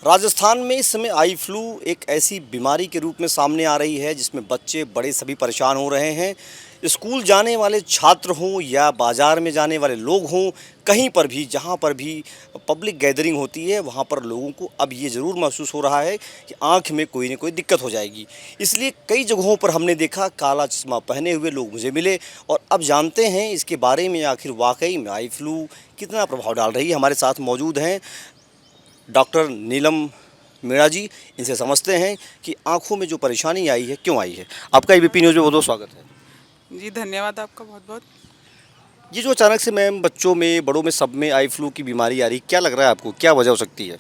राजस्थान में इस समय आई फ्लू एक ऐसी बीमारी के रूप में सामने आ रही है जिसमें बच्चे बड़े सभी परेशान हो रहे हैं। स्कूल जाने वाले छात्र हों या बाज़ार में जाने वाले लोग हों, कहीं पर भी जहाँ पर भी पब्लिक गैदरिंग होती है वहाँ पर लोगों को अब ये ज़रूर महसूस हो रहा है कि आँख में कोई न कोई दिक्कत हो जाएगी। इसलिए कई जगहों पर हमने देखा काला चश्मा पहने हुए लोग मुझे मिले और अब जानते हैं इसके बारे में आखिर वाकई में आई फ्लू कितना प्रभाव डाल रही है। हमारे साथ मौजूद हैं डॉक्टर नीलम मीणा जी। इनसे समझते हैं कि आंखों में जो परेशानी आई है क्यों आई है। आपका एबीपी न्यूज़ में बहुत बहुत स्वागत है। जी धन्यवाद आपका बहुत बहुत। ये जो अचानक से मैम बच्चों में बड़ों में सब में आई फ्लू की बीमारी आ रही, क्या लग रहा है आपको, क्या वजह हो सकती है?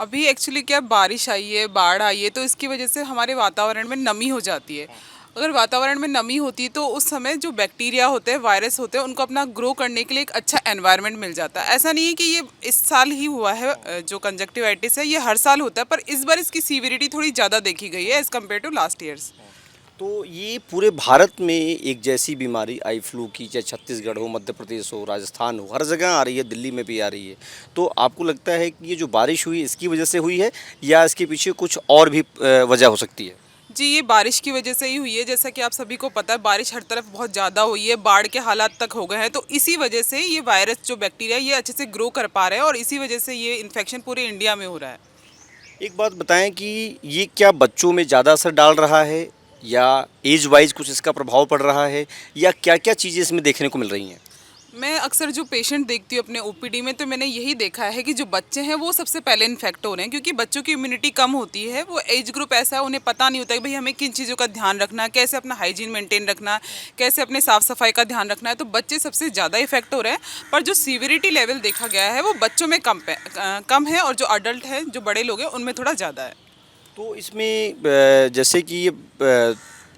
अभी एक्चुअली क्या बारिश आई है, बाढ़ आई है, तो इसकी वजह से हमारे वातावरण में नमी हो जाती है। अगर वातावरण में नमी होती है तो उस समय जो बैक्टीरिया होते हैं, वायरस होते हैं, उनको अपना ग्रो करने के लिए एक अच्छा एनवायरनमेंट मिल जाता है। ऐसा नहीं है कि ये इस साल ही हुआ है, जो कंजक्टिवाइटिस है ये हर साल होता है, पर इस बार इसकी सीवियरिटी थोड़ी ज़्यादा देखी गई है as compare to last years. तो ये पूरे भारत में एक जैसी बीमारी आई फ्लू की, चाहे छत्तीसगढ़ हो, मध्य प्रदेश हो, राजस्थान हो, हर जगह आ रही है, दिल्ली में भी आ रही है। तो आपको लगता है कि ये जो बारिश हुई इसकी वजह से हुई है या इसके पीछे कुछ और भी वजह हो सकती है? जी, ये बारिश की वजह से ही हुई है। जैसा कि आप सभी को पता है, बारिश हर तरफ बहुत ज़्यादा हुई है, बाढ़ के हालात तक हो गए हैं, तो इसी वजह से ये वायरस जो बैक्टीरिया ये अच्छे से ग्रो कर पा रहे हैं और इसी वजह से ये इन्फेक्शन पूरे इंडिया में हो रहा है। एक बात बताएं कि ये क्या बच्चों में ज़्यादा असर डाल रहा है या एज वाइज कुछ इसका प्रभाव पड़ रहा है या क्या क्या चीज़ें इसमें देखने को मिल रही हैं? मैं अक्सर जो पेशेंट देखती हूँ अपने ओपीडी में, तो मैंने यही देखा है कि जो बच्चे हैं वो सबसे पहले इन्फेक्ट हो रहे हैं, क्योंकि बच्चों की इम्यूनिटी कम होती है। वो एज ग्रुप ऐसा है, उन्हें पता नहीं होता कि भाई हमें किन चीज़ों का ध्यान रखना है, कैसे अपना हाइजीन मेंटेन रखना है, कैसे अपने साफ सफाई का ध्यान रखना है। तो बच्चे सबसे ज़्यादा इफेक्ट हो रहे हैं, पर जो सीवियरिटी लेवल देखा गया है वो बच्चों में कम है और जो अडल्ट है, जो बड़े लोग हैं, उनमें थोड़ा ज़्यादा है। तो इसमें जैसे कि ये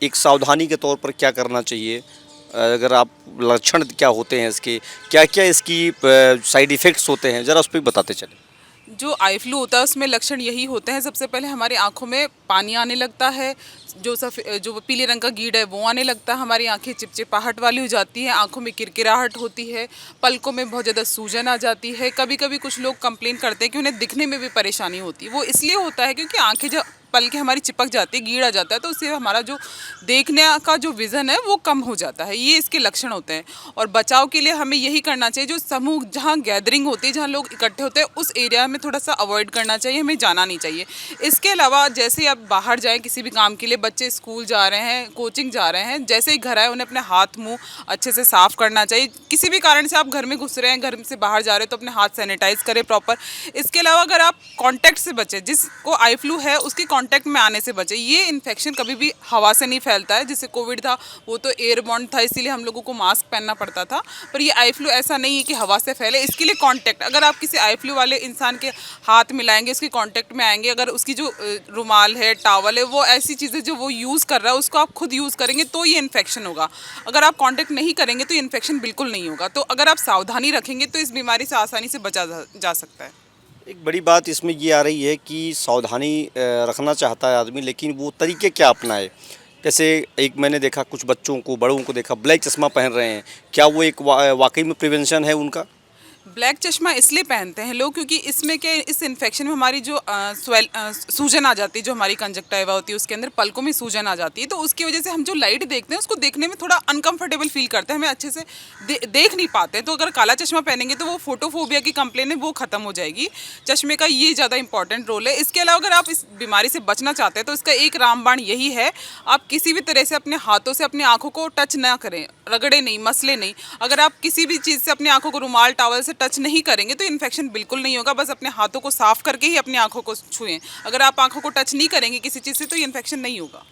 एक सावधानी के तौर पर क्या करना चाहिए? अगर आप लक्षण क्या होते हैं इसके, क्या क्या इसकी साइड इफ़ेक्ट्स होते हैं, ज़रा उस पर भी बताते चलें। जो आई फ्लू होता है उसमें लक्षण यही होते हैं। सबसे पहले हमारी आंखों में पानी आने लगता है, जो पीले रंग का गीड है वो आने लगता है, हमारी आंखें चिपचिपाहट वाली हो जाती हैं, आंखों में किरकिराहट होती है, पलकों में बहुत ज़्यादा सूजन आ जाती है। कभी कभी कुछ लोग कंप्लेन करते हैं कि उन्हें दिखने में भी परेशानी होती है। वो इसलिए होता है क्योंकि आंखें जब पल के हमारी चिपक जाती है, गीड़ आ जाता है, तो उससे हमारा जो देखने का जो विज़न है वो कम हो जाता है। ये इसके लक्षण होते हैं। और बचाव के लिए हमें यही करना चाहिए, जो समूह जहाँ गैदरिंग होती है, जहाँ लोग इकट्ठे होते हैं, उस एरिया में थोड़ा सा अवॉइड करना चाहिए, हमें जाना नहीं चाहिए। इसके अलावा जैसे ही आप बाहर जाएँ किसी भी काम के लिए, बच्चे स्कूल जा रहे हैं, कोचिंग जा रहे हैं, जैसे ही घर आए उन्हें अपने हाथ मुँह अच्छे से साफ़ करना चाहिए। किसी भी कारण से आप घर में घुस रहे हैं, घर से बाहर जा रहे हैं, तो अपने हाथ सैनिटाइज करें प्रॉपर। इसके अलावा अगर आप कॉन्टैक्ट से बचें, जिसको आई फ्लू है उसके कांटेक्ट में आने से बचे। ये इन्फेक्शन कभी भी हवा से नहीं फैलता है। जैसे कोविड था वो तो एयरबॉर्न था, इसीलिए हम लोगों को मास्क पहनना पड़ता था, पर ये आई फ्लू ऐसा नहीं है कि हवा से फैले। इसके लिए कांटेक्ट, अगर आप किसी आई फ्लू वाले इंसान के हाथ मिलाएंगे, उसके कांटेक्ट में आएंगे, अगर उसकी जो रुमाल है, टावल है, वो ऐसी चीज़ें जो वो यूज़ कर रहा है उसको आप खुद यूज़ करेंगे तो ये इन्फेक्शन होगा। अगर आप कॉन्टेक्ट नहीं करेंगे तो ये इन्फेक्शन बिल्कुल नहीं होगा। तो अगर आप सावधानी रखेंगे तो इस बीमारी से आसानी से बचा जा सकता है। एक बड़ी बात इसमें ये आ रही है कि सावधानी रखना चाहता है आदमी, लेकिन वो तरीके क्या अपनाए? जैसे एक मैंने देखा कुछ बच्चों को, बड़ों को देखा ब्लैक चश्मा पहन रहे हैं, क्या वो एक वाकई में प्रिवेंशन है उनका? ब्लैक चश्मा इसलिए पहनते हैं लोग क्योंकि इसमें क्या, इस इन्फेक्शन में हमारी जो सूजन आ जाती है, जो हमारी कंजक्टिवा होती है उसके अंदर पलकों में सूजन आ जाती है, तो उसकी वजह से हम जो लाइट देखते हैं उसको देखने में थोड़ा अनकंफर्टेबल फील करते हैं, हमें अच्छे से देख नहीं पाते हैं। तो अगर काला चश्मा पहनेंगे तो वो फोटोफोबिया की कंप्लेन है वो खत्म हो जाएगी। चश्मे का ये ज़्यादा इंपॉर्टेंट रोल है। इसके अलावा अगर आप इस बीमारी से बचना चाहते हैं तो इसका एक रामबाण यही है, आप किसी भी तरह से अपने हाथों से अपनी आंखों को टच ना करें, रगड़े नहीं, मसले नहीं। अगर आप किसी भी चीज़ से अपनी आंखों को रुमाल टावल से टच नहीं करेंगे तो इन्फेक्शन बिल्कुल नहीं होगा। बस अपने हाथों को साफ करके ही अपनी आंखों को छुएं। अगर आप आंखों को टच नहीं करेंगे किसी चीज़ से तो ये इन्फेक्शन नहीं होगा।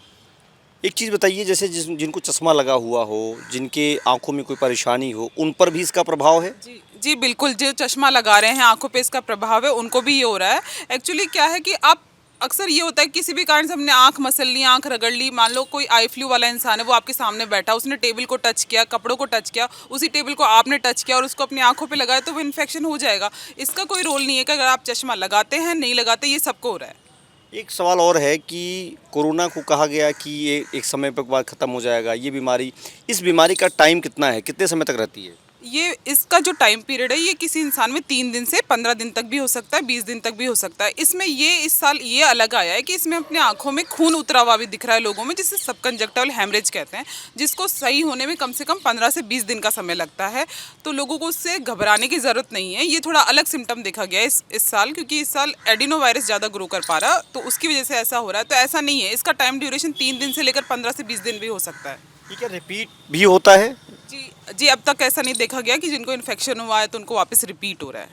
एक चीज़ बताइए, जैसे जिनको चश्मा लगा हुआ हो, जिनके आंखों में कोई परेशानी हो, उन पर भी इसका प्रभाव है? जी जी बिल्कुल, जो चश्मा लगा रहे हैं आंखों पे इसका प्रभाव है, उनको भी ये हो रहा है। एक्चुअली क्या है कि आप अक्सर ये होता है किसी भी कारण से हमने आंख मसल ली, आंख रगड़ ली। मान लो कोई आई फ्लू वाला इंसान है, वो आपके सामने बैठा, उसने टेबल को टच किया, कपड़ों को टच किया, उसी टेबल को आपने टच किया और उसको अपनी आंखों पे लगाया, तो वो इन्फेक्शन हो जाएगा। इसका कोई रोल नहीं है कि अगर आप चश्मा लगाते हैं नहीं लगाते, ये सबको हो रहा है। एक सवाल और है कि कोरोना को कहा गया कि ये एक समय पर बाद ख़त्म हो जाएगा, ये बीमारी, इस बीमारी का टाइम कितना है, कितने समय तक रहती है? ये इसका जो टाइम पीरियड है ये किसी इंसान में 3 दिन से 15 दिन तक भी हो सकता है, 20 दिन तक भी हो सकता है। इसमें ये इस साल ये अलग आया है कि इसमें अपने आंखों में खून उतरा हुआ भी दिख रहा है लोगों में, जिसे सबकंजक्टिवल हेमरेज कहते हैं, जिसको सही होने में कम से कम 15 से 20 दिन का समय लगता है। तो लोगों को उससे घबराने की ज़रूरत नहीं है। ये थोड़ा अलग सिम्टम देखा गया है इस साल, क्योंकि इस साल एडिनो वायरस ज़्यादा ग्रो कर पा रहा, तो उसकी वजह से ऐसा हो रहा है। तो ऐसा नहीं है, इसका टाइम ड्यूरेशन 3 दिन से लेकर 15 से 20 दिन भी हो सकता है। ये क्या रिपीट भी होता है? जी जी, अब तक ऐसा नहीं देखा गया कि जिनको इन्फेक्शन हुआ है तो उनको वापस रिपीट हो रहा है।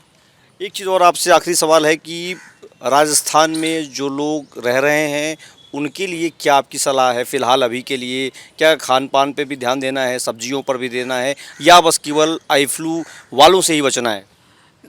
एक चीज़ और आपसे आखिरी सवाल है कि राजस्थान में जो लोग रह रहे हैं उनके लिए क्या आपकी सलाह है फ़िलहाल अभी के लिए? क्या खान पान पे भी ध्यान देना है, सब्जियों पर भी देना है, या बस केवल आई फ्लू वालों से ही बचना है?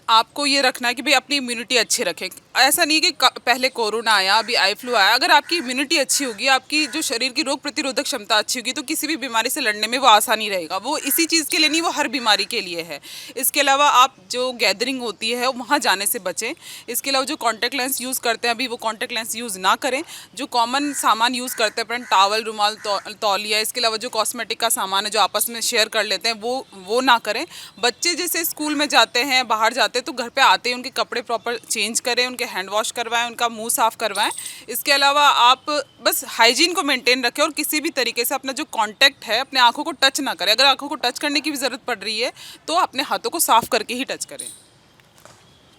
आपको ये रखना है कि भाई अपनी इम्यूनिटी अच्छी रखें। ऐसा नहीं कि पहले कोरोना आया, अभी आई फ्लू आया। अगर आपकी इम्यूनिटी अच्छी होगी, आपकी जो शरीर की रोग प्रतिरोधक क्षमता अच्छी होगी, तो किसी भी बीमारी से लड़ने में वो आसानी रहेगा। वो इसी चीज़ के लिए नहीं, वो हर बीमारी के लिए है। इसके अलावा आप जो गैदरिंग होती है वहाँ जाने से बचें। इसके अलावा जो कॉन्टैक्ट लेंस यूज़ करते हैं अभी, वो कॉन्टैक्ट लेंस यूज़ ना करें। जो कॉमन सामान यूज़ करते हैं, अपना टॉवल, रुमाल, तौलिया, इसके अलावा जो कॉस्मेटिक का सामान है जो आपस में शेयर कर लेते हैं, वो ना करें। बच्चे जैसे स्कूल में जाते हैं, बाहर जाते हैं, तो घर पे आते ही उनके कपड़े प्रॉपर चेंज करें, उनके हैंड वॉश करवाएं, उनका मुंह साफ़ करवाएं। इसके अलावा आप बस हाइजीन को मेंटेन रखें और किसी भी तरीके से अपना जो कांटेक्ट है अपने आँखों को टच ना करें। अगर आँखों को टच करने की भी ज़रूरत पड़ रही है तो अपने हाथों को साफ़ करके ही टच करें।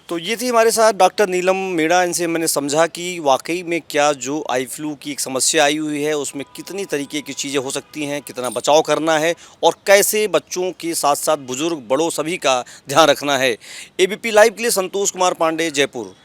तो ये थी हमारे साथ डॉक्टर नीलम मीणा। इनसे मैंने समझा कि वाकई में क्या जो आई फ्लू की एक समस्या आई हुई है उसमें कितनी तरीके की चीज़ें हो सकती हैं, कितना बचाव करना है और कैसे बच्चों के साथ साथ बुजुर्ग बड़ों सभी का ध्यान रखना है। एबीपी लाइव के लिए संतोष कुमार पांडे, जयपुर।